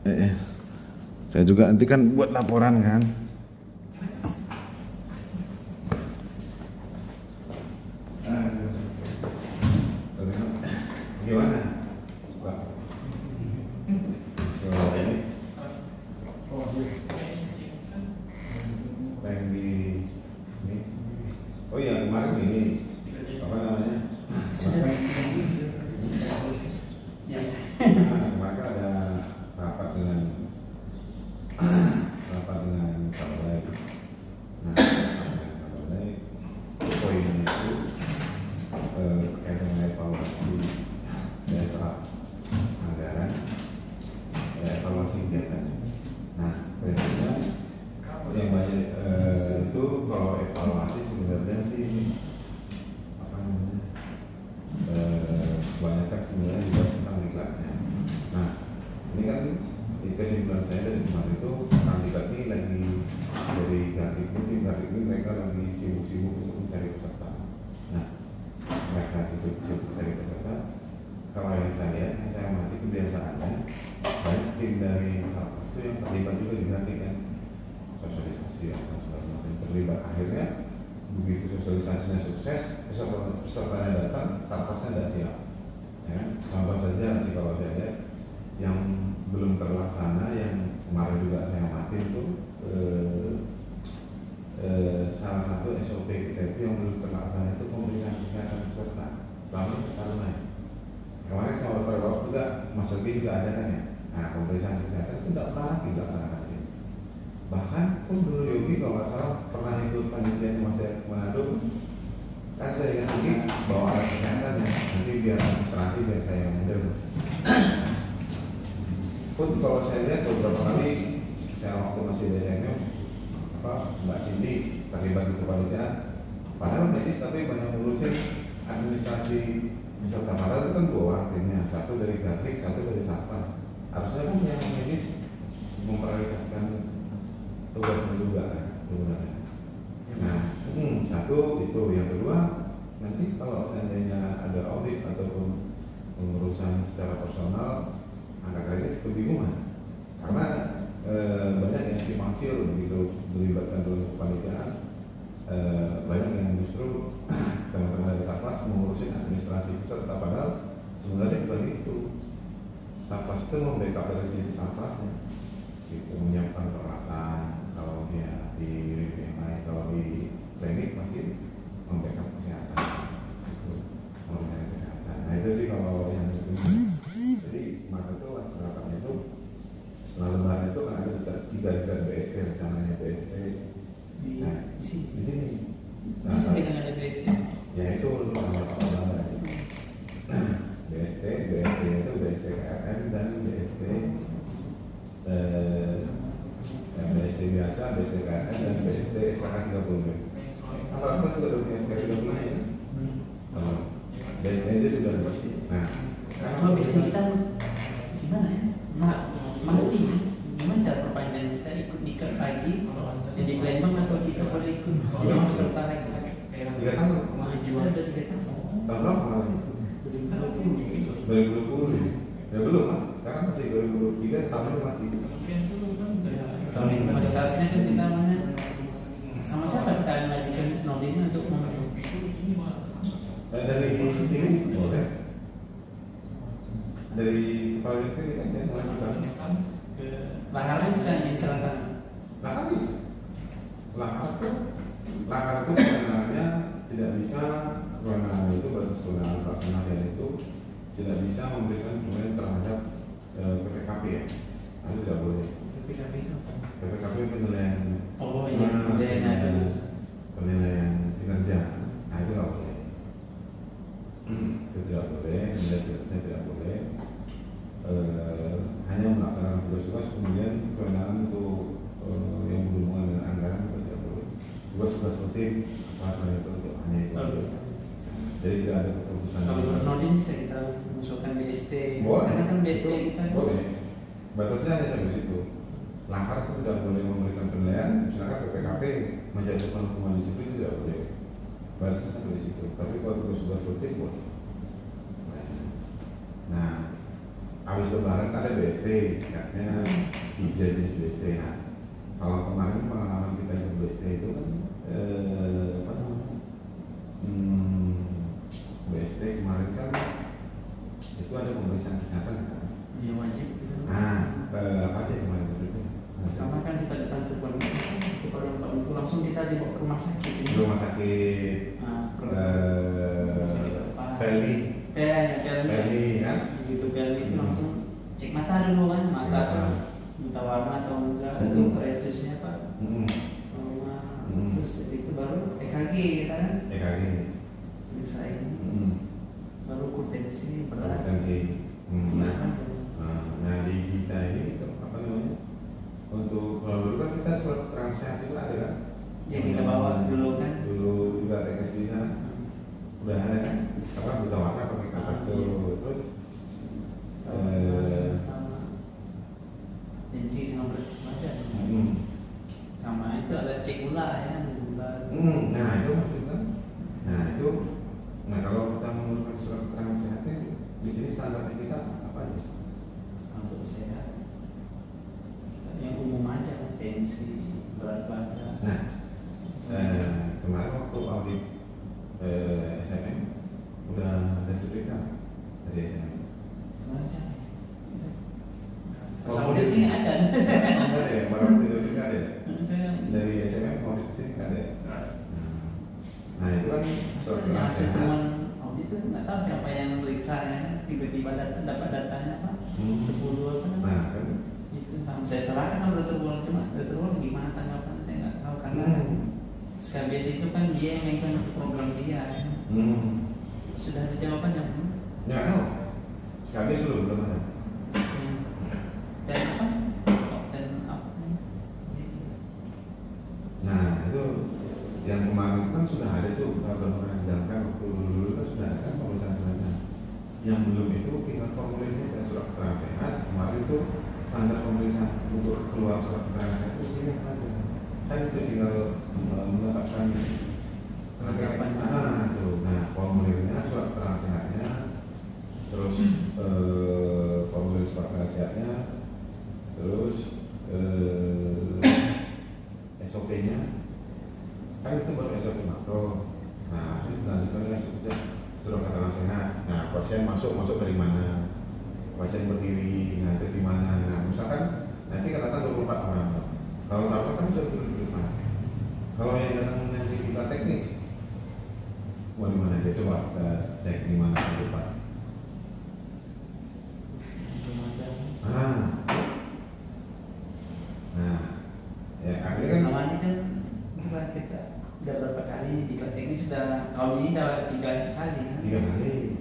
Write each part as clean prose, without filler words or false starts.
Saya juga nanti kan buat laporan kan. Gimana, Pak? Kalau ini yang di ini. Oh iya, kemarin ini apa namanya? Kemarin ada rapat dengan Kapolda. Nah, Kapolda poinnya itu terkait dengan evaluasi dasar anggaran, evaluasi kegiatan. Nah, prinsipnya yang banyak itu kalau evaluasi sebenarnya sih apa namanya kebanyakan sebenarnya juga tentang diklatnya. Nah, ini kan kesimpulan saya dari kemarin itu kandidat ini lagi dari Gardik ini mereka lagi sibuk-sibuk untuk mencari peserta. Nah, mereka sibuk-sibuk mencari peserta. Kalau yang saya lihat, yang saya amati kebiasaannya banyak tim dari Sarpas itu yang terlibat juga di Gardik kan, sosialisasi atau segala macam terlibat. Akhirnya begitu sosialisasinya sukses, pesertanya datang, Sarpasnya tidak siap. Ya, contoh saja sih kalau saya lihat yang belum terlaksana, yang kemarin juga saya amati itu salah satu SOP kita itu yang belum terlaksana itu pemeriksaan kesehatan peserta selama pertarungan. Kemarin saya waktu juga Mas Yogi juga ada kan ya. Nah, pemeriksaan kesehatan itu tidak pernah lagi dilaksanakan sih. Bahkan pun dulu Yogi kalau nggak salah pernah ikut panitia sama saya ke Manado, kan saya ingat lagi bawa alat kesehatan ya, nanti biar administrasi biar saya yang handle. Pun kalau saya lihat beberapa kali saya waktu masih di SNM Mbak Cindy terlibat di kepanitiaan, padahal medis tapi banyak ngurusin administrasi peserta. Padahal itu kan 2 orang timnya, satu dari Gardik, satu dari Sarpas. Harusnya pun yang medis memprioritaskan tugasnya juga kan sebenarnya. Nah, satu itu, yang kedua nanti kalau seandainya ada audit ataupun pengurusan secara personal, angka kredit kebingungan karena banyak yang simpang-siur begitu dilibatkan dalam kepanitiaan. Banyak yang justru teman-teman dari Sarpas mengurusin administrasi peserta, padahal sebenarnya bukan itu. Sarpas itu membackup dari sisi Sarpasnya, gitu, menyiapkan peralatan kalau dia di PMI, kalau di klinik masih membackup kesehatan, gitu, membackup kesehatan. Nah itu sih kalau yang itu. Jadi kemarin itu rapatnya itu setelah lebaran itu kan ada 3 BST, rencananya BST di sini. Nah, dengan ada BST. Ya itu untuk Pak Udara. BST itu BST KRN dan BST BST biasa, BST KRN dan BST SKK 30. Apa juga ada BST 30 ya? BST itu sudah pasti. Nah, kalau BST kita gimana ya? Mati. Gimana cara perpanjangan kita ikut dikat lagi? Jadi Lembang atau kita boleh ikut jadi peserta lagi? 3 tahun. Jual ada 3 tahun. Tahun berapa kemarin? 2020 ya belum kan? Sekarang masih 2023, tahunnya mati. Pada saatnya kan kita sama siapa kita mengajukan snowboardnya untuk dari sini boleh. Dari kepala negeri kan saya mengajukan. Laharnya bisa diceritakan. Lahar bisa. Lahar itu sebenarnya tidak bisa, kewenangan itu batas kewenangan pelaksanaan itu tidak bisa memberikan penilaian terhadap PPKP ya. Itu tidak boleh. PPKP penilaian. Oh iya, penilaian kinerja. Nah itu tidak boleh. Itu tidak boleh, penilaian kinerja tidak boleh. Hanya melaksanakan tugas-tugas, kemudian kewenangan untuk yang berhubungan dengan anggaran itu tidak boleh. Tugas-tugas penting pasal itu untuk hanya itu. Jadi tidak ada keputusan. Kalau Nordin bisa kita masukkan BST. Boleh. Karena kan BST kita. Boleh. Batasnya hanya sampai situ. Langkah itu tidak boleh memberikan penilaian. Misalkan PPKP menjatuhkan hukuman disiplin tidak boleh. Batasnya sampai situ. Tapi kalau tugas-tugas penting boleh. Nah, habis lebaran kan ada BST, katanya 3 jenis BST. Nah, kalau kemarin pengalaman kita ikut BST itu kan apa namanya? BST kemarin kan itu ada pemeriksaan kesehatan kan? Iya wajib. Nah, apa aja kemarin itu? Sama kan kita datang ke Kuala itu langsung kita dibawa ke rumah sakit. Rumah sakit. Rumah sakit apa? Pelni. Pelni kan? Begitu Pelni itu langsung cek mata dulu kan, mata tuh minta warna atau enggak, itu resusnya apa? Terus itu baru EKG kan? EKG. Bisa ini. Baru kurtensi berat. Nah di kita ini apa namanya? Untuk kalau dulu kan kita surat terang sehat juga ada kan? Yang kita bawa dulu kan? Dulu juga TKS di sana. Udah ada kan? Apa buta warna pakai kertas dulu terus sama tensi sama berat badan. Sama itu ada cek gula ya, gula. Nah itu maksudnya. Nah kalau kita menurunkan surat keterangan sehatnya di sini standarnya kita apa aja? Untuk sehat yang umum aja, tensi, berat badan. Nah kemarin waktu audit SMM udah ada diperiksa dari SMM. Kemarin siapa? Audit sih ada. Ada ya, baru tidak ada. Dari SMM audit sih nggak ada. Nah itu kan surat keterangan sehat. Audit itu nggak tahu siapa yang meriksa ya, tiba-tiba dapat datanya apa? 10 apa? Nah kan itu sama saya serahkan sama dokter Wong, cuma dokter Wong gimana tanggapan saya nggak tahu karena SKBS itu kan dia yang megang program dia. Sudah ada jawabannya belum? Nggak tahu. SKBS belum ada. Dan apa? Dan apa? Nah itu yang kemarin kan sudah ada tuh, kalau udah pernah dijalankan waktu dulu kan sudah ada kan pemeriksaan sehatnya. Yang belum itu tinggal formulirnya dan surat keterangan sehat. Kemarin itu standar pemeriksaan untuk keluar surat keterangan sehat itu sih aja. Kan itu tinggal menetapkan penetapan. Nah formulirnya surat keterangan sehatnya, terus formulir surat keterangan sehatnya, terus SOP-nya. Kan itu baru SOP makro. Nah, itu dilanjutkan dengan surat keterangan sehat. Nah, pasien masuk dari mana? Pasien berdiri, ngantri di mana? Nah, misalkan nanti kan datang 24 orang. Kalau tahu kan bisa 25. Kalau yang datang nanti kita teknis, mau di mana dia? Coba kita cek di mana 24. Ya akhirnya kan namanya kan kita udah berapa kali di teknis sudah tahun ini udah 3 kali kan? 3 kali.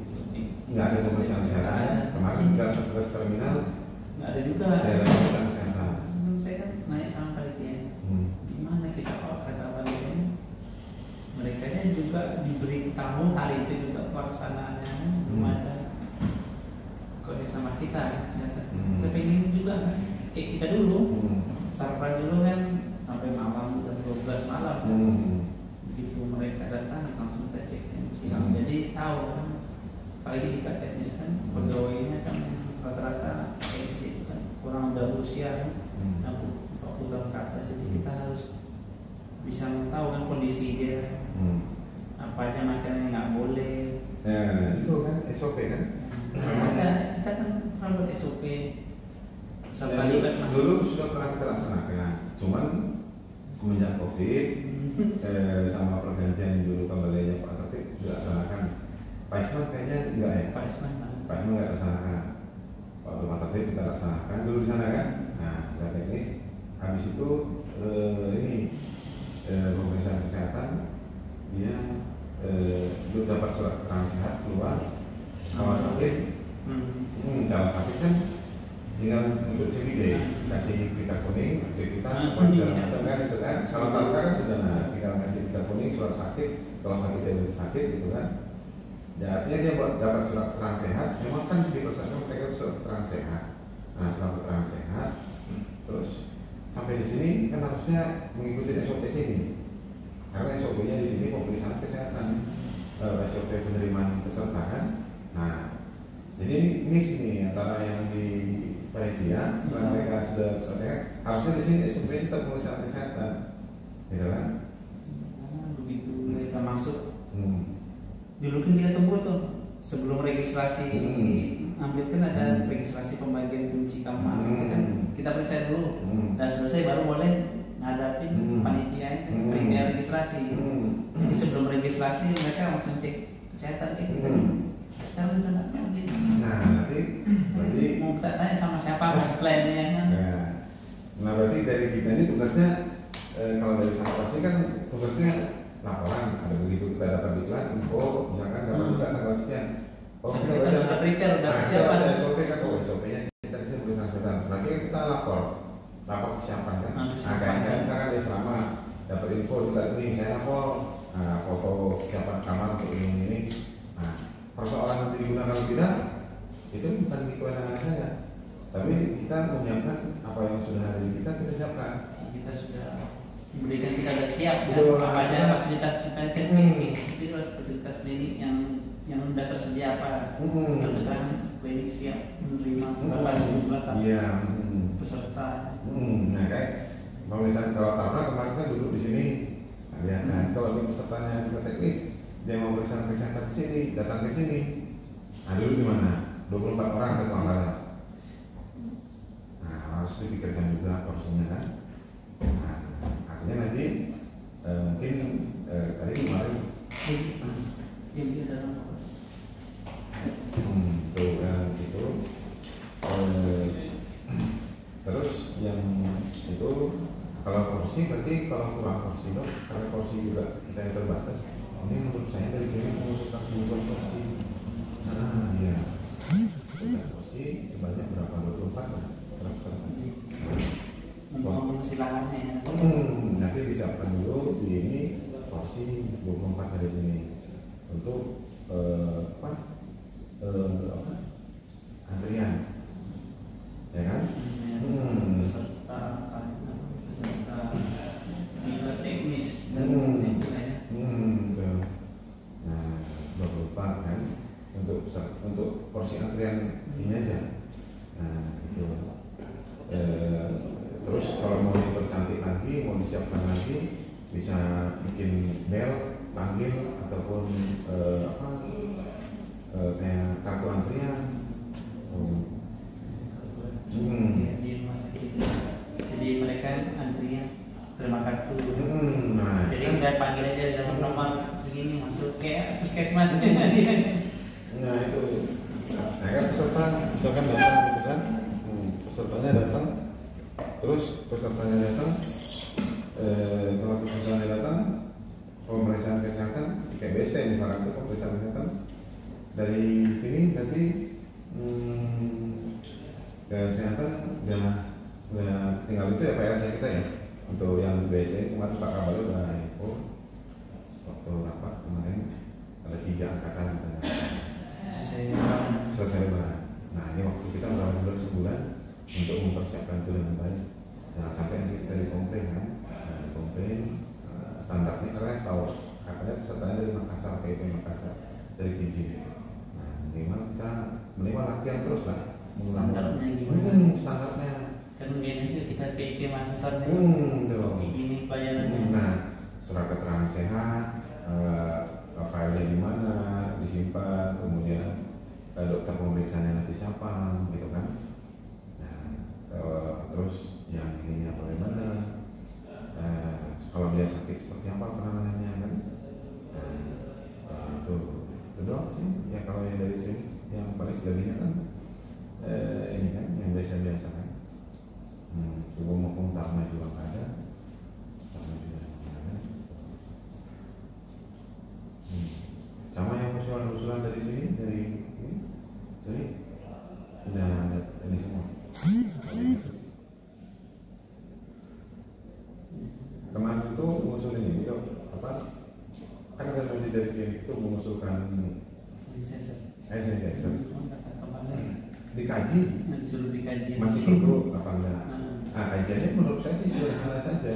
Nggak ada pemeriksaan kesehatan. Kemarin kita tugas terminal nggak ada juga. Ada pemeriksaan kesehatan. Saya kan naik sampai dia. Gimana kita kata balikan? Mereka juga diberi tahu hari itu juga pelaksanaannya belum ada. Kalau sama kita kesehatan. Saya pengen juga kan kayak kita dulu. Surprise dulu kan sampai malam jam 12 malam kan. Begitu mereka datang langsung kita cek tensi. Jadi tahu kan, apalagi di teknis kan pegawainya kan rata-rata tensi itu kan kurang udah usia kan, 40 tahun ke atas. Jadi kita harus bisa tahu kan kondisi dia, apa aja makanan yang nggak boleh. Itu kan SOP kan? Ada, kita kan kalau SOP. Dulu sudah pernah kita laksanakan, cuman semenjak COVID sama pergantian dulu kembalinya Pak Tatik dilaksanakan. Pak Isman kayaknya enggak ya? Pak Isman enggak laksanakan. Waktu Pak Tatik kita laksanakan dulu di sana kan. Nah, kita teknis. Habis itu pemeriksaan kesehatan dia dapat surat keterangan sehat keluar. Kalau sakit, kalau sakit kan tinggal untuk CBD, kasih pita kuning, aktivitas, segala macam kan itu kan. Kalau taruh kan sudah tinggal kasih pita kuning, surat sakit, kalau sakit dia berarti sakit gitu kan. Ya, artinya dia dapat surat keterangan sehat, memang kan dipersyaratkan mereka surat keterangan sehat. Nah, surat keterangan sehat, terus sampai di sini kan harusnya mengikuti SOP sini, karena SOP-nya di sini pemeriksaan kesehatan, SOP penerimaan peserta kan. Nah, Jadi mix nih antara yang di panitia, kalau mereka sudah selesai, harusnya di sini SOP tetap pemeriksaan kesehatan, gitu kan? Begitu mereka masuk, dulu kan kita tunggu tuh sebelum registrasi ambil kan ada registrasi pembagian kunci kamar, gitu kan? Kita periksa dulu, dan selesai baru boleh ngadapin panitia registrasi. Jadi sebelum registrasi mereka langsung cek kesehatan kayak gitu. Sekarang sudah nggak mungkin. Nah berarti mau tanya sama siapa klaimnya kan? Nah berarti dari kita ini tugasnya kalau dari Satgas ini kan tugasnya laporan, ada begitu kita dapat iklan, info, misalkan dapat juga tanggal sekian. Kita sudah prepare, udah persiapan. SOP kan, SOP-nya kita di sini perusahaan kesehatan. Nanti kita lapor kesiapan kan. Nah kayak kita kan di selama dapat info juga ini saya lapor foto kesiapan kamar untuk ini. Nah persoalan nanti digunakan atau tidak itu bukan di kewenangan saya, tapi kita menyiapkan apa yang sudah ada di kita siapkan. Kita sudah memberikan, kita sudah siap apa aja fasilitas kita itu fasilitas klinik yang sudah tersedia apa kebetulan klinik siap menerima berapa peserta. Nah kayak misalnya kalau Tarna kemarin kan duduk di sini, lihat kan kalau di pesertanya juga teknis dia mau periksa kesehatan di sini, datang ke sini. Nah dulu gimana? 24 orang atau anggaran. Nah harus dipikirkan juga porsinya kan. Nah akhirnya nanti mungkin tadi kemarin tuh itu terus yang itu kalau porsi berarti kalau kurang porsi dong, karena porsi juga kita yang terbatas. Ini menurut saya dari kini mengusulkan porsi. Nah, iya. Porsi sebanyak berapa? 24 lah. Silahannya ya. Nanti disiapkan dulu di ini porsi 24 dari sini untuk antrian, ya kan? Peserta teknis dan Nah, 24 kan untuk porsi antrian ini aja. Nah, itu. Terus kalau mau dipercantik lagi, mau disiapkan lagi, bisa bikin bel, panggil ataupun kayak kartu antrian. Di rumah sakit. Jadi mereka antrian terima kartu. Nah, jadi kita panggil aja dalam nomor segini masuk kayak puskesmas. Nah itu, nah kan peserta misalkan datang gitu kan, pesertanya datang, terus pesertanya datang, kalau pesertanya datang, pemeriksaan kesehatan, kayak BST misalkan itu pemeriksaan kesehatan dari sini nanti kesehatan udah tinggal itu ya PR-nya kita ya. Untuk yang BST kemarin Pak Kabali udah info waktu rapat kemarin ada 3 angkatan selesai lebaran. Nah ini waktu kita udah sebulan untuk mempersiapkan itu dengan baik. Nah sampai nanti kita dikomplain kan, dikomplain standarnya karena tahu katanya pesertanya dari Makassar, PIP Makassar dari Kiji. Nah minimal latihan terus lah. Standarnya gimana? Standarnya kan mungkin juga kita PIP Makassar gini pelayanannya. Nah surat keterangan sehat, filenya di mana disimpan, kemudian dokter pemeriksaannya nanti siapa, gitu kan. Nah terus yang ininya bagaimana, kalau dia sakit seperti apa penanganannya kan. Itu doang sih ya kalau yang dari sini. Yang paling selebihnya kan ini kan yang biasa-biasa kan. Coba maupun Tarna juga nggak ada, Tarna juga nggak ada. Sama yang usulan dari sini, dari ini, jadi udah ada ini semua. Kemarin itu mengusulin ini dok, apa? Kan ada dari klinik itu mengusulkan SSS. Dikaji, masih perlu apa enggak? Nah kajiannya menurut saya sih sederhana saja.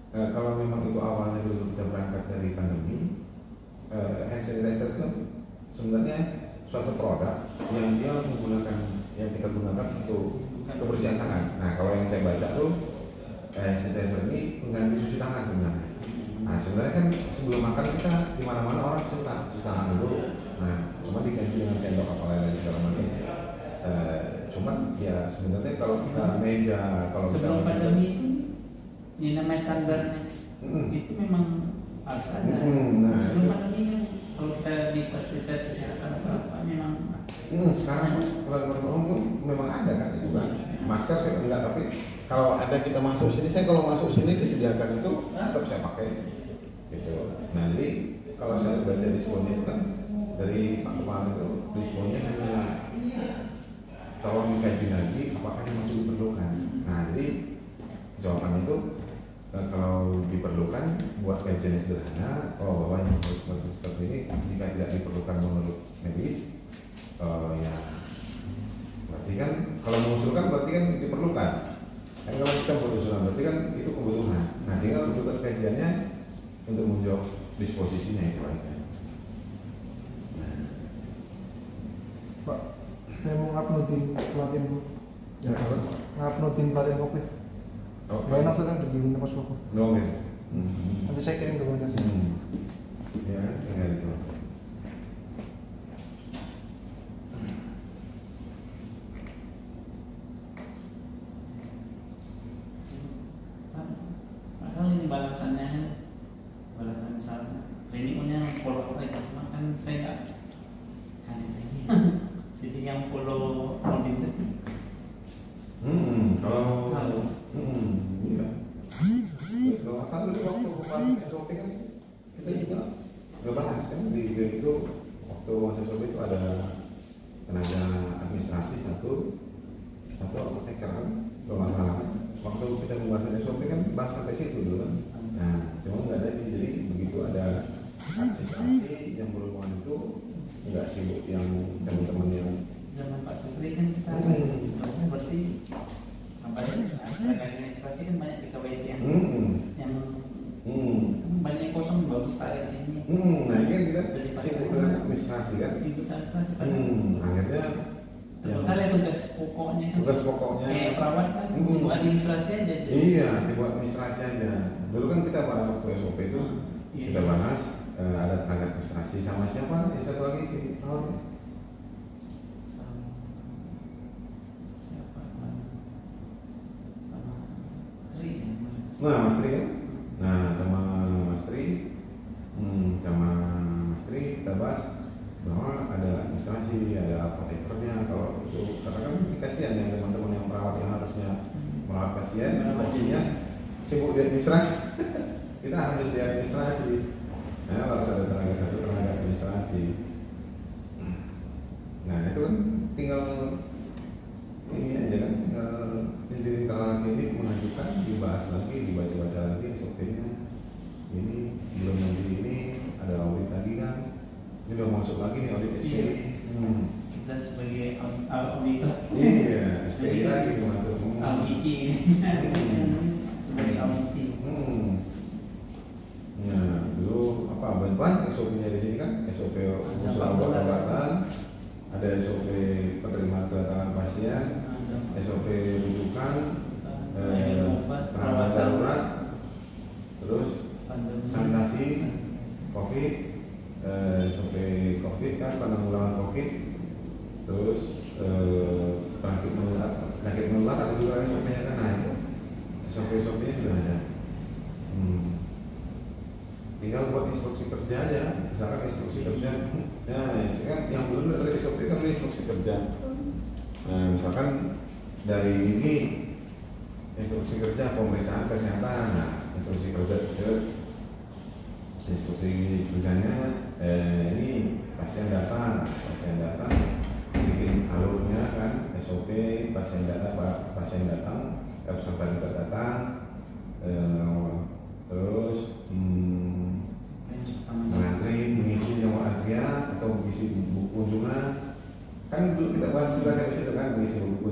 Kalau memang itu awalnya dulu kita berangkat dari pandemi, hand sanitizer itu sebenarnya suatu produk yang dia menggunakan yang kita gunakan untuk kebersihan tangan. Nah kalau yang saya baca tuh sanitizer ini pengganti cuci tangan sebenarnya. Nah sebenarnya kan sebelum makan kita di mana-mana orang cuci tangan dulu. Nah cuma diganti dengan sendok apa lain segala macam. Cuman ya sebenarnya kalau kita meja kalau sebelum kita pandemi ini namanya standarnya itu memang harus ada. Nah, sebelum pandemi kan kalau kita di fasilitas kesehatan apa memang sekarang peraturan umum memang ada kan itu kan masker saya enggak, tapi kalau ada kita masuk sini, saya kalau masuk sini disediakan itu tetap saya pakai gitu. Nah jadi kalau saya baca diskonnya itu kan dari Pak Kepala itu diskonnya hanya tolong dikaji lagi apakah ini masih diperlukan. Nah jadi jawaban itu kalau diperlukan buat kajian sederhana, bahwa yang seperti ini jika tidak diperlukan menurut medis, ya berarti kan kalau mengusulkan berarti kan diperlukan. Kan kalau kita berusulan berarti kan itu kebutuhan. Nah tinggal butuh kajiannya untuk menjawab disposisinya itu aja. Nah. Pak, saya mau nguploadin pelatihan Bu. Ya, nguploadin pelatihan COVID. Gak enak kan berdiri pas buku. Oke. Nanti saya kirim dokumentasi. Ya, tinggal itu. Padahal ini balasan misalnya kliniknya follow up lagi, kan saya nggak kan lagi. Jadi yang follow audit itu. Kalau iya. Kalau asal dulu waktu bukan SOP kan kita juga ngebahas kan di itu waktu SOP itu ada tenaga administrasi satu apoteker kan kalau nggak salah. Waktu kita membahas SOP kan bahas sampai situ dulu kan. Nah cuma nggak ada jadi begitu ada administrasi yang berhubungan itu nggak sibuk yang teman-teman yang zaman Pak Supri kan kita berarti apa ya administrasi kan banyak di KWT yang banyak yang kosong bagus tarik sini. Nah ini kan kita sibuk dengan administrasi kan. Sibuk administrasi kan. Akhirnya Kali tugas pokoknya kan. Tugas pokoknya kayak perawat kan sibuk administrasi aja. Iya sibuk administrasi aja. Dulu kan kita bahas waktu SOP itu kita bahas ada tenaga administrasi sama siapa? Yang satu lagi si perawat. Nah, Mas Tri kan? Nah, sama Mas Tri kita bahas bahwa ada administrasi, ada apotekernya. Kalau itu karena kan kasihan ya teman-teman yang perawat yang harusnya merawat pasien, fungsinya sibuk di administrasi. Kita harus di administrasi. Nah, harus ada tenaga administrasi. Nah, itu kan tinggal ini aja kan, di internal klinik mengajukan, dibahas lagi, dibaca-baca lagi SOP-nya. Ini sebelum nanti ini ada audit lagi kan, ini udah masuk lagi nih audit SPI. Kita sebagai auditor. Iya, SPI lagi masuk. Auditi sebagai auditi. Nah, dulu apa banyak SOP-nya di sini kan, SOP usul obat-obatan, ada SOP penerimaan kedatangan pasien, SOP rujukan, perawatan darurat, terus sanitasi, COVID, SOP COVID kan penanggulangan COVID, terus penyakit menular ada juga SOP-nya kan, nah itu SOP-nya juga ada. Tinggal buat instruksi kerja aja, misalkan instruksi kerja, kan yang belum ada SOP kan instruksi kerja. Nah, misalkan dari ini instruksi kerja pemeriksaan kesehatan, nah instruksi kerjanya ini pasien datang bikin alurnya kan SOP pasien datang peserta juga datang, terus mengantri mengisi nomor antrian atau mengisi buku kunjungan. Kan dulu kita bahas juga sampai situ kan, mengisi buku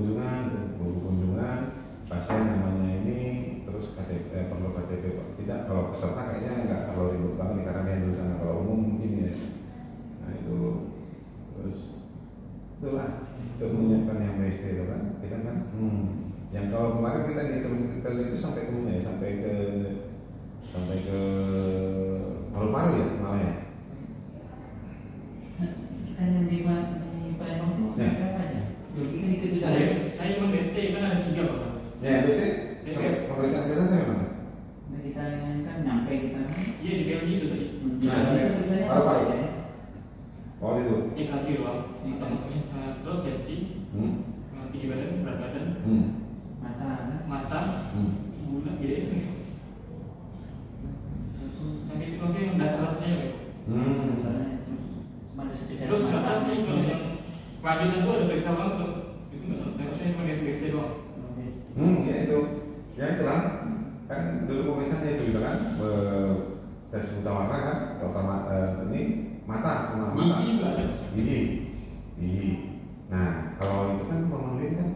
kunjungan, pasien namanya ini, terus KTP, perlu KTP tidak, kalau peserta kayaknya nggak terlalu ribet banget karena dia di sana, kalau umum mungkin ya. Nah itu terus kita di itu sampai ke mana ya? Sampai ke paru-paru ya malah ya. Kita yang di Palembang tuh berapa aja? Yogi kan ikut juga. Saya memang BST kan ada 3 Pak. Ya biasanya sampai pemeriksaan kesehatan sampai mana? Nah, kita kan nyampe kita kan. Iya di BLI itu tadi. Nah, Nah, tulisannya paru-paru. ya. Oh itu. EKG ruang, teman-teman. Terus gaji, tinggi badan, berat badan, Mata kan. mata, gula, jadi sini. Sampai itu maksudnya yang dasar-dasarnya ya. Dasarnya cuma ada spesialis Terus nggak mata. tahu sih kalau yang lanjutan itu ada periksa banget tuh. Itu nggak tahu. Saya cuma lihat BST doang. Ya itu. Ya itu kan dulu pemeriksaannya itu gitu kan. Tes buta warna kan, utama ini mata sama mata. Gigi juga ada. Gigi. Nah, kalau itu kan formalin kan,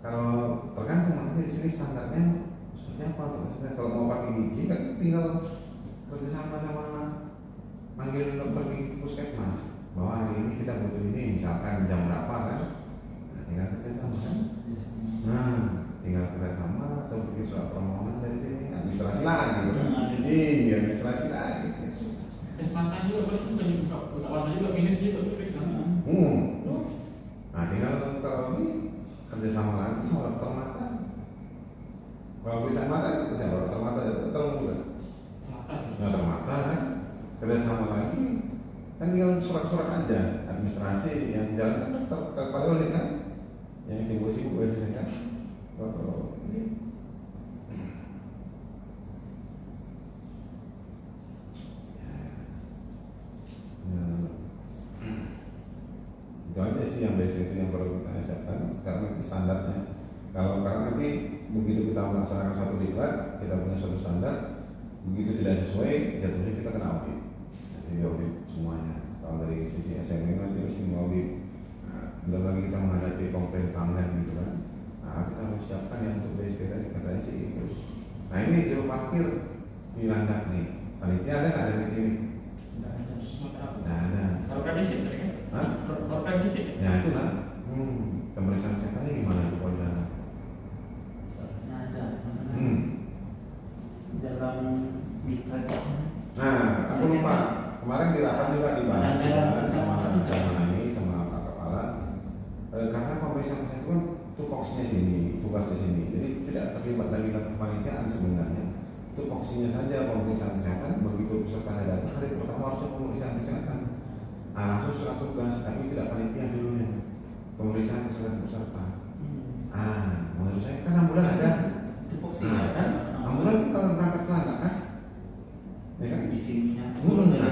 kalau tergantung nanti di sini standarnya seperti apa tuh. Maksudnya kalau mau pakai gigi kan tinggal kerjasama sama manggil dokter di puskesmas bahwa ini kita butuh ini misalkan jam berapa kan, nah, tinggal kerjasama kan. Nah, tinggal kerjasama atau bikin surat permohonan dari sini administrasi lagi gitu kan. Iya, administrasi lagi. Tes mata juga berarti buka warna juga minus gitu periksa. Nah, tinggal kalau ini kerjasama lagi sama dokter mata. Kalau bisa mata itu kerja dokter mata dokter juga. Dokter mata kan kerjasama lagi kan tinggal surat-surat aja administrasi yang jalan kan dokter kalau ini kan yang sibuk-sibuk biasanya kan. Kalau ini itu aja sih yang basic itu yang perlu kita siapkan karena itu standarnya. Kalau karena nanti begitu kita melaksanakan suatu diklat, kita punya suatu standar, begitu tidak sesuai, jatuhnya kita kena audit. Jadi audit semuanya. Kalau dari sisi SME nanti mesti audit. Nah, belum lagi kita menghadapi komplain pelanggan gitu kan. Nah, kita harus siapkan yang untuk basic tadi katanya sih terus. Nah ini juru parkir di Landak nih. Panitia ada nggak dari sini? Nah, ada. Kalau previsif tadi kan? Hah? Kalau previsif. Ya itu lah. Pemeriksaan kesehatannya gimana itu kalau jalan? Ada. Dalam mitra. Nah, aku lupa. Kemarin di rapat juga dibahas sama ini sama Pak Kepala. Karena pemeriksaan kesehatan tupoksinya sini, tugasnya sini. Jadi tidak terlibat lagi dalam kepanitiaan sebenarnya. Tupoksinya saja pemeriksaan kesehatan. Begitu peserta datang hari pertama harusnya pemeriksaan kesehatan. Langsung surat tugas, tapi tidak panitia dulunya. Pemeriksaan kesehatan peserta. Menurut saya kan ambulan ada. Tupoksi Kan ambulan kalau berangkat ke Landak kan? Ya kan? Di sini. Nah,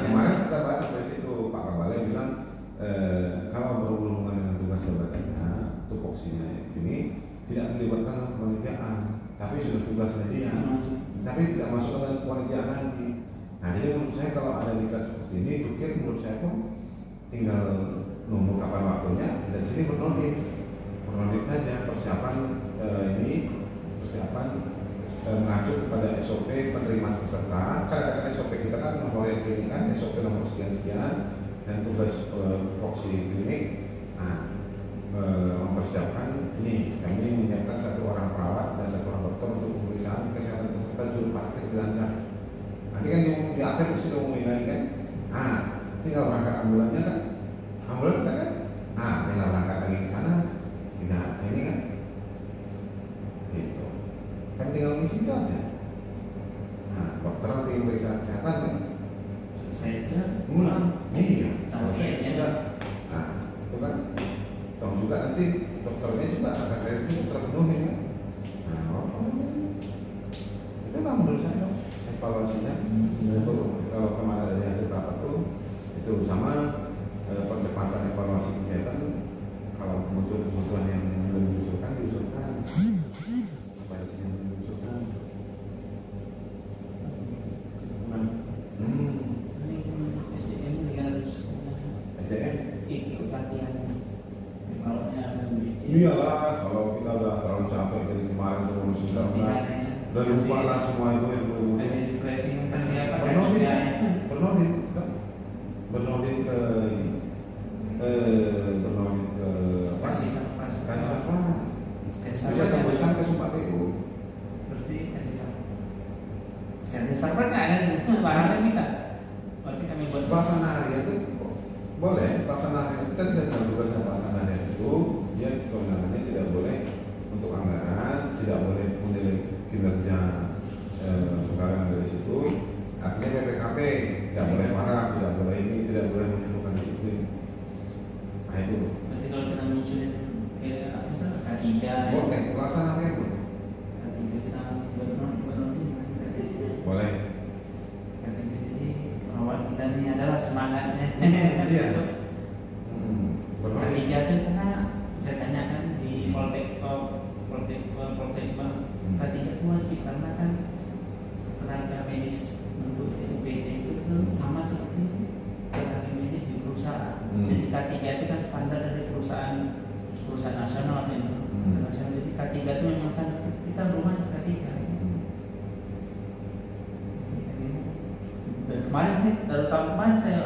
kemarin kita bahas sampai situ Pak Kabale bilang kalau berhubungan dengan tugas jabatannya, tupoksinya ini tidak melibatkan kepanitiaan, tapi sudah tugasnya dia, tapi tidak masuk ke kepanitiaan lagi. Nah, jadi menurut saya kalau ada diklat seperti ini, pikir menurut saya pun tinggal nunggu kapan waktunya dari sini bernodit saja persiapan mengacu kepada SOP penerimaan peserta. Kan ada SOP kita kan nomor yang klinik kan SOP nomor sekian dan tugas voksi klinik. Mempersiapkan ini kami menyiapkan 1 orang perawat dan 1 orang dokter untuk pemeriksaan kesehatan peserta juru parkir di Landak. Nanti kan di akhir sudah umumin lagi kan. Tinggal berangkat ambulannya kan. Ambulan kan? Tinggal berangkat lagi ke sana. Tidak, ini kan. Gitu. Kan tinggal ngisi itu aja. Dokter nanti periksa kesehatan kan. Selesai itu. Iya. Sampai Sudah. Itu kan. Toh juga nanti dokternya juga akan kreditnya terpenuhi kan. Itu lah menurut saya evaluasinya. Kalau kemarin dari hasil rapat itu sama percepatan evaluasi kegiatan. Kalau kebutuhan yang belum diusulkan. Apa di sini belum diusulkan? SDM juga harus. SDM? Ikut latihan. Kalau ada Iyalah, kalau kita udah terlalu capek dari kemarin terus sudah lupa lah semua itu yang belum. Bernodit ke Kasih bisa tembuskan ke Sumpah TU. server nggak ada nih, bahannya bisa. Berarti kami buat Pelaksana harian itu boleh, pelaksana harian itu kan saya tahu tugasnya pelaksana harian itu dia kewenangannya tidak boleh untuk anggaran, tidak boleh menilai kinerja pegawai dari situ. Artinya PPKP tidak boleh marah, tidak boleh ini, tidak boleh menentukan disiplin. Nah itu. berarti kalau kita musuhin kayak apa K3 Boleh, pelaksana harian boleh. K3 kita benar-benar Boleh. jadi perawat kita nih adalah semangatnya. Iya. Benar. K3 itu karena saya tanyakan di Poltek K3 itu wajib karena kan tenaga medis untuk UPD itu sama seperti tenaga medis di perusahaan. Jadi K3 itu kan standar dari perusahaan nasional atau internasional. Jadi K3 itu memang standar kita rumahnya K3. Dan kemarin sih dari tahun kemarin saya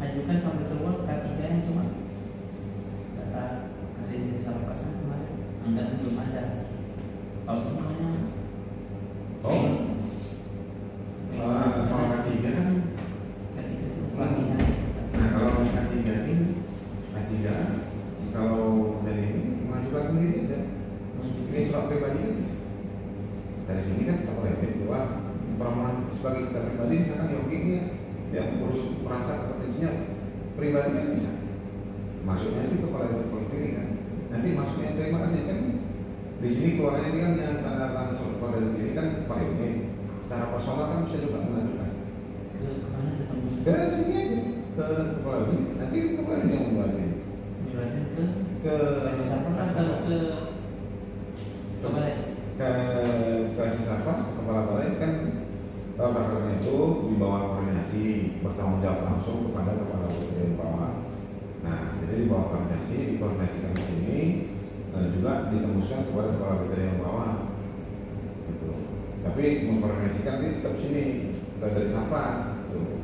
ajukan sampai keluar K3 yang cuma data kasih jadi salah pasang kemarin anggaran belum ada. Kalau namanya Kalau K3 kan K3 itu pelatihan. nah kalau K3 ini K3 kalau dari ini mengajukan sendiri aja. Ini surat pribadi kan bisa. Dari sini kan kita boleh keluar permohonan sebagai kita pribadi misalkan Yogi ini yang urus merasa kompetensinya pribadi kan bisa. Masuknya itu kepala ini kan. Nanti masuknya terima kasih kan. Di sini keluarnya ini kan yang tanda tangan surat kepala ini kan paling ini. Secara personal kan bisa juga mengajukan. Ke kemana ketemu Ke sini aja ke kepala ini. Nanti kepala ini yang membuatnya. Dilatih ke Ke Sarpas atau ke balai? ke Sarpas, kepala balai kan takarannya itu di bawah koordinasi bertanggung jawab langsung kepada kepala bagian bawah. Nah, jadi di bawah koordinasi dikoordinasikan di sini juga ditembuskan kepada kepala bagian bawah. Gitu. Tapi mengkoordinasikan di tetap sini dari Sarpas. Gitu.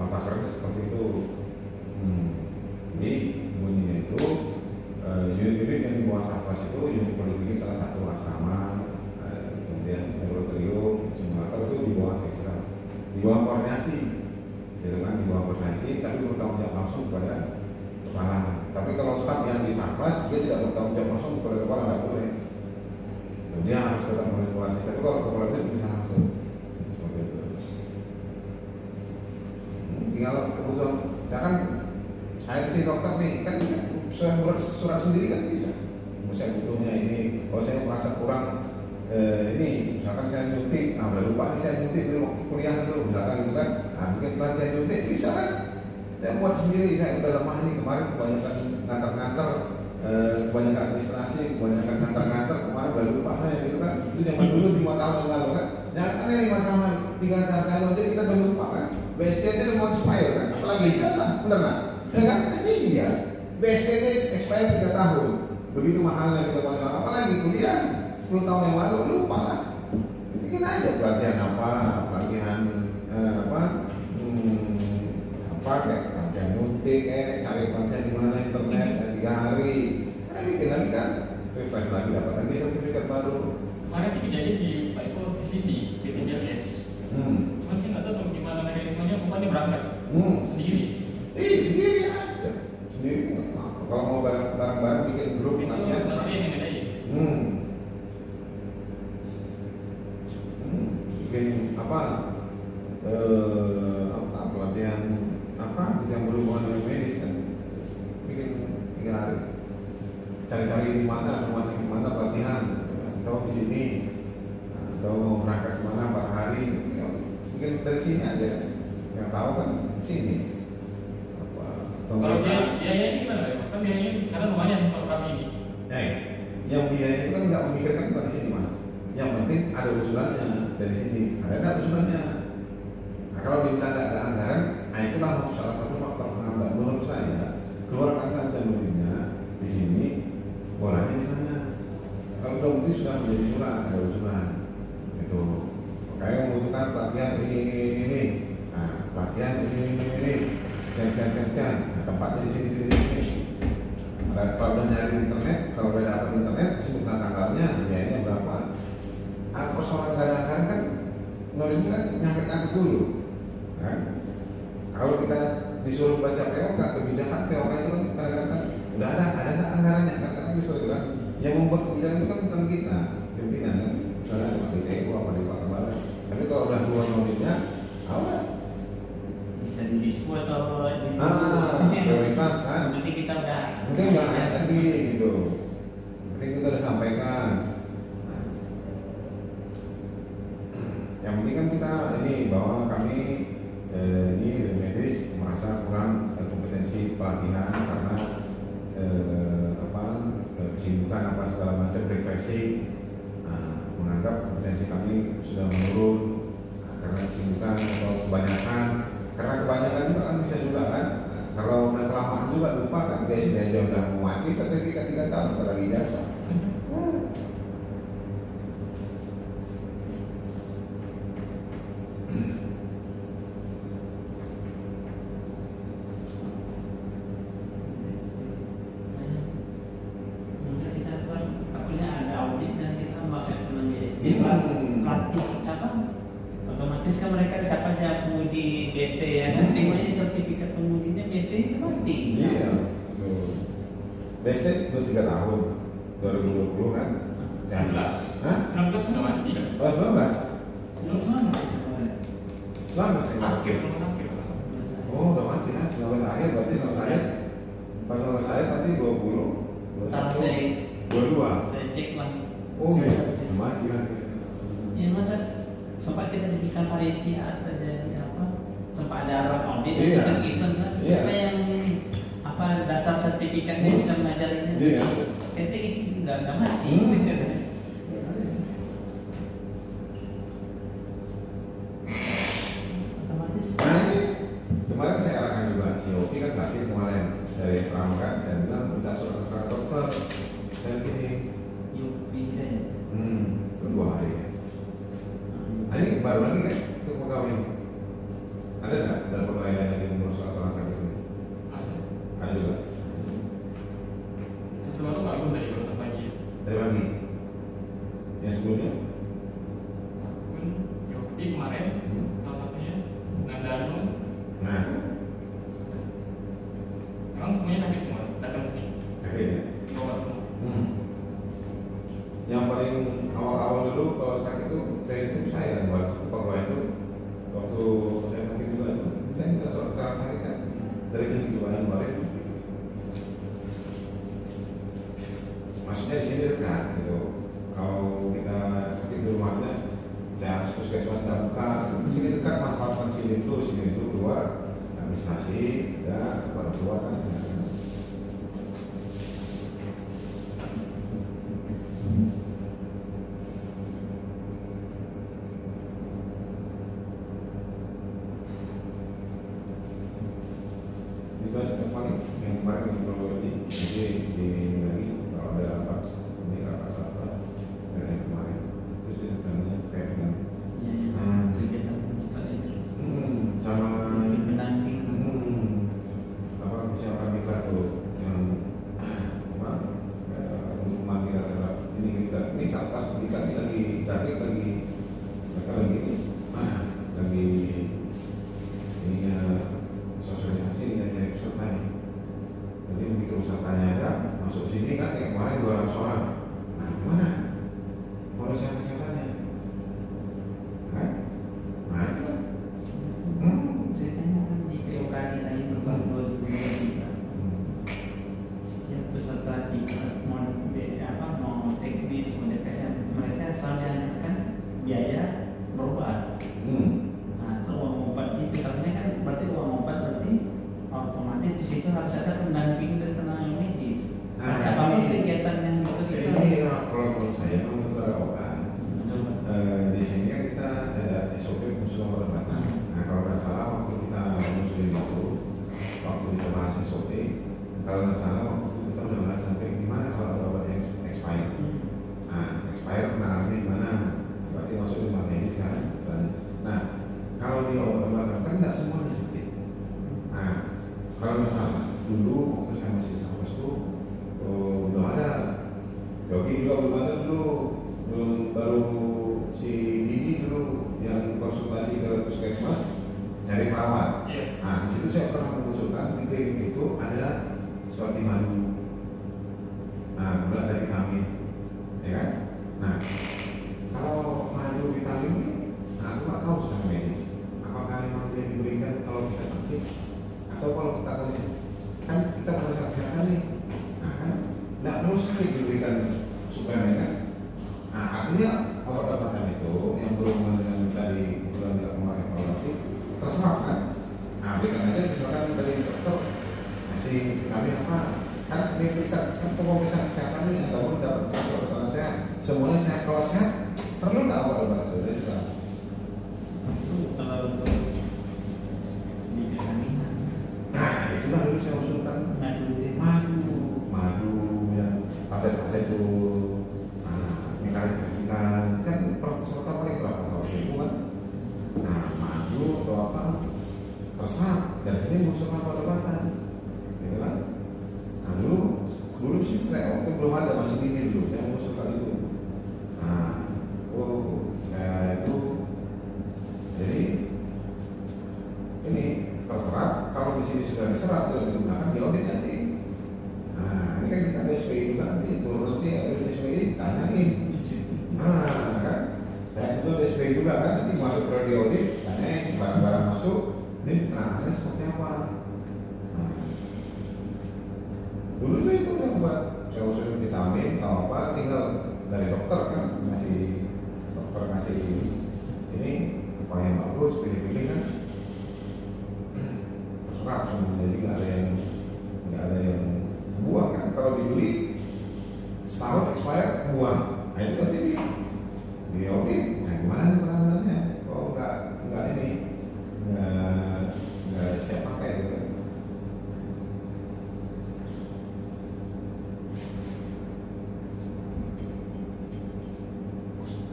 Takarannya seperti itu. Jadi bunyinya itu unit-unit yang di bawah Sarpas itu unit poliklinik salah satu asrama, kemudian laboratorium, simulator itu di bawah seksas, di bawah koordinasi, gitu kan, di bawah koordinasi, tapi bertanggung jawab langsung kepada kepala. Tapi kalau staf yang di Sarpas dia tidak bertanggung jawab langsung kepada kepala, tidak boleh. Dia harus tetap manipulasi. Tapi kalau kepala dia bisa langsung, seperti itu. Tinggal kebutuhan, misalkan saya si dokter nih kan bisa saya buat surat sendiri kan bisa. Saya butuhnya ini, kalau saya merasa kurang ini, misalkan saya nyuntik, udah lupa nih saya nyuntik dulu waktu kuliah dulu, misalkan gitu kan, mungkin pelatihan nyuntik bisa kan? Saya buat sendiri, saya udah lemah nih kemarin kebanyakan ngantar-ngantar, kebanyakan administrasi, kebanyakan ngantar-ngantar, kemarin udah lupa saya gitu kan? Itu zaman dulu 5 tahun yang lalu kan? Jangan ya 5 tahun, 3 tahun aja kita udah lupa kan? BST aja udah mau expire kan? Apalagi ijazah, bener nggak? Ya kan? Iya. BST expired 3 tahun. Begitu mahalnya kita paling lama. Apalagi kuliah 10 tahun yang lalu lupa kan? Bikin aja pelatihan apa, pelatihan kayak pelatihan nyuntik, cari pelatihan di mana internet 3 hari. Bikin lagi kan? Refresh lagi, dapat lagi sertifikat baru. Kemarin sih kejadian di Pak Eko di sini BPJS. Cuma saya nggak tahu gimana mekanismenya, bukannya berangkat sendiri sih. Sendiri aja. Sendiri. Kalau mau bareng-bareng bikin grup Itu nanti ya. tapi yang ada ya. Bikin apa? Pelatihan apa? Yang berhubungan dengan medis kan. Bikin 3 hari. Cari-cari di mana, rumah sakit mana pelatihan, atau di sini, atau berangkat kemana 4 hari. Ya, mungkin dari sini aja. Yang tahu kan di sini. Kalau biaya gimana ya? Kan biayanya karena lumayan kalau kami ini. Yang biaya itu kan nggak memikirkan bukan di sini mas. Yang penting ada usulannya dari sini. Ada usulannya. Nah kalau dibilang nggak ada anggaran, itulah salah satu faktor penghambat. Menurut saya keluarkan saja duitnya di sini, bolanya di sana. Kalau udah mungkin sudah menjadi surat, ada usulan. Itu. Kayak membutuhkan pelatihan ini. Nah pelatihan ini. Sekian. Tempatnya di sini. Kalau udah nyari di internet, kalau udah dapat internet, sebutkan tanggalnya, ya persoalan kadang-kadang kan nolnya kan nyampe ke atas dulu, kan? Kalau kita disuruh baca POK, kebijakan POK itu kan kadang-kadang kan udah ada nggak anggarannya, kadang-kadang seperti itu kan. Yang membuat kebijakan itu kan bukan kita, pimpinan kan, misalnya Pak DTU apa di Pak Kepala. Tapi kalau udah keluar nolnya, apa? Bisa didiskusi atau prioritas kan? Nanti kita udah. Mungkin nggak naik lagi gitu. Mungkin kita udah sampaikan. Yang penting kan kita ini bahwa kami ini medis merasa kurang kompetensi pelatihan karena kesibukan apa segala macam refreshing, menganggap kompetensi kami sudah menurun karena kesibukan atau kebanyakan, karena kebanyakan juga kan bisa juga kan, kalau udah kelamaan juga lupa kan, biasanya aja udah mau mati sertifikat 3 tahun apalagi jasa. Otomatis kan mereka siapa aja penguji BST ya kan, namanya sertifikat pengujinya BST itu mati. Iya, BST itu 3 tahun, 2020 kan? 19. Hah? 19 sudah masih tidak. Oh 19? 19 Akhir. Oh udah mati kan? 19 akhir berarti 19 akhir. Pas 19 akhir nanti 20, 21, 22. Saya cek lah. Oh iya, mati nanti. Ya mana sempat kita diberikan panitia ada apa? Sempat ada orang audit Iya. iseng-iseng kan? Iya. Apa yang apa dasar sertifikatnya bisa mengajarinya? Iya. Kayaknya nggak mati. Otomatis. Nah ini kemarin saya arahkan juga si Oki kan sakit kemarin dari asrama kan, saya bilang minta surat keterangan dokter dari sini. Yupi deh. Itu 2 hari kan. Nah ini baru lagi kan untuk pegawai. Ada nggak dari pegawai lain lagi mengurus surat keterangan sakit sini? Ada. Ada juga. Yang baru bagus dari barusan pagi. Dari pagi. Yang sebelumnya? Akun Yopi kemarin salah satunya Nandano. Nah, Memang semuanya sakit semua, datang sini. akhirnya. Bawa semua. Yang paling awal-awal dulu kalau sakit itu saya itu saya buat pegawai itu waktu saya sakit juga itu saya minta surat keterangan sakit kan dari klinik juga yang kemarin. Maksudnya di sini dekat gitu. Kalau kita sakit di rumah dinas, saya harus puskesmas tidak buka. Di sini dekat manfaatkan sini itu keluar administrasi, ya baru keluar kan. Itu yang paling yang kemarin yang perlu jadi di lagi kalau ada apa ini rapat atas dari yang kemarin terus yang rencananya terkait dengan Kegiatan kita itu. sama Pendamping. apa misalkan kita tuh yang apa hukuman kita terhadap ini satgas pendidikan ini lagi tarik lagi mereka lagi lagi ininya sosialisasi dengan nyari pesertanya. Jadi begitu pesertanya ada masuk sini kan kayak kemarin 200 orang. Nah gimana? Pemeriksaan kesehatannya? Kan? Nah itu kan. Ceritanya kan di POK kita itu tahun 2023 setiap peserta mau teknis mau DPR mereka selalu dianggarkan biaya berobat. Nah kalau uang obat itu misalnya kan berarti uang obat berarti otomatis di situ harus ada pendamping dan tenaga medis. Apapun kegiatan yang itu kita seperti madu. Nah, kemudian ada vitamin, ya kan? Nah, kalau madu vitamin ini, nah aku nggak tahu secara medis, apakah memang dia diberikan kalau kita sakit atau kalau kita kondisi, kan kita merasa kesehatan nih, nah kan, nggak perlu sakit diberikan suplemen kan? Nah, artinya obat-obatan itu yang berhubungan dengan tadi kebetulan tidak mau evaluasi, terserah kan? Nah, berikan aja misalkan dari dokter ngasih vitamin apa? Kan ini periksa, kan pemeriksaan kesehatan ini ataupun dapat keterangan sehat, semuanya sehat. Kalau sehat, perlu nggak obat-obatan itu dari sekarang? Itu kalau untuk di kandungan. Nah, itulah dulu saya usulkan madu yang saset itu, dikalifikasikan kan peserta paling berapa tahun itu kan? Nah, madu atau apa terserah, dari sini mengusulkan obat-obatan, gitu kan? Nah, dulu sih kayak waktu belum ada, masih dingin dulu saya mengusulkan itu. Nah, saya itu jadi ini terserah, kalau di sini sudah diserap sudah digunakan di audit nanti. Nah, ini kan kita ada SPI juga nanti, turun nanti ada SPI tanyain. Nah, kan saya itu ada SPI juga kan, nanti masuk ke di audit tanyain barang-barang masuk ini penanganannya seperti apa. Nah, dulu tuh itu yang buat saya usul vitamin atau apa, tinggal dari dokter kan, dokter ngasih ini upaya yang bagus, pilih-pilih kan, terserah semua, jadi nggak ada yang buang kan. Kalau dibeli setahun expired buang, nah itu nanti di audit, nah gimana penanganannya? Oh nggak ini nggak siap pakai gitu.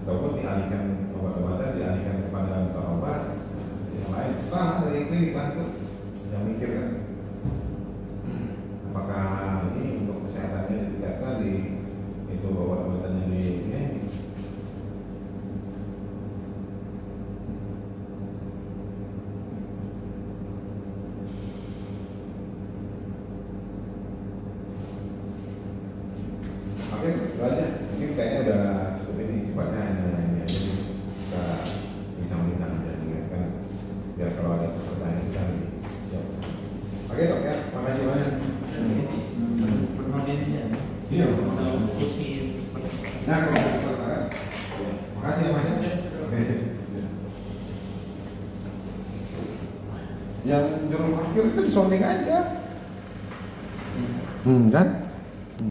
Ataupun dialihkan obat-obatan, dialihkan kepada bukan obat yang lain, sama dari klinik itu yang mikir kan, apakah ini untuk kesehatannya ditingkatkan di itu obat-obatannya di ini. Oke, itu aja. Mungkin kayaknya udah cukup ini sifatnya hanya jadi kita bincang-bincang aja kan, biar kalau ada pertanyaan sudah siap. Oke dok ya, makasih banyak. Iya, kursi. nah kalau peserta kan, makasih ya mas. Oke. Yang juru parkir itu disonding aja, kan?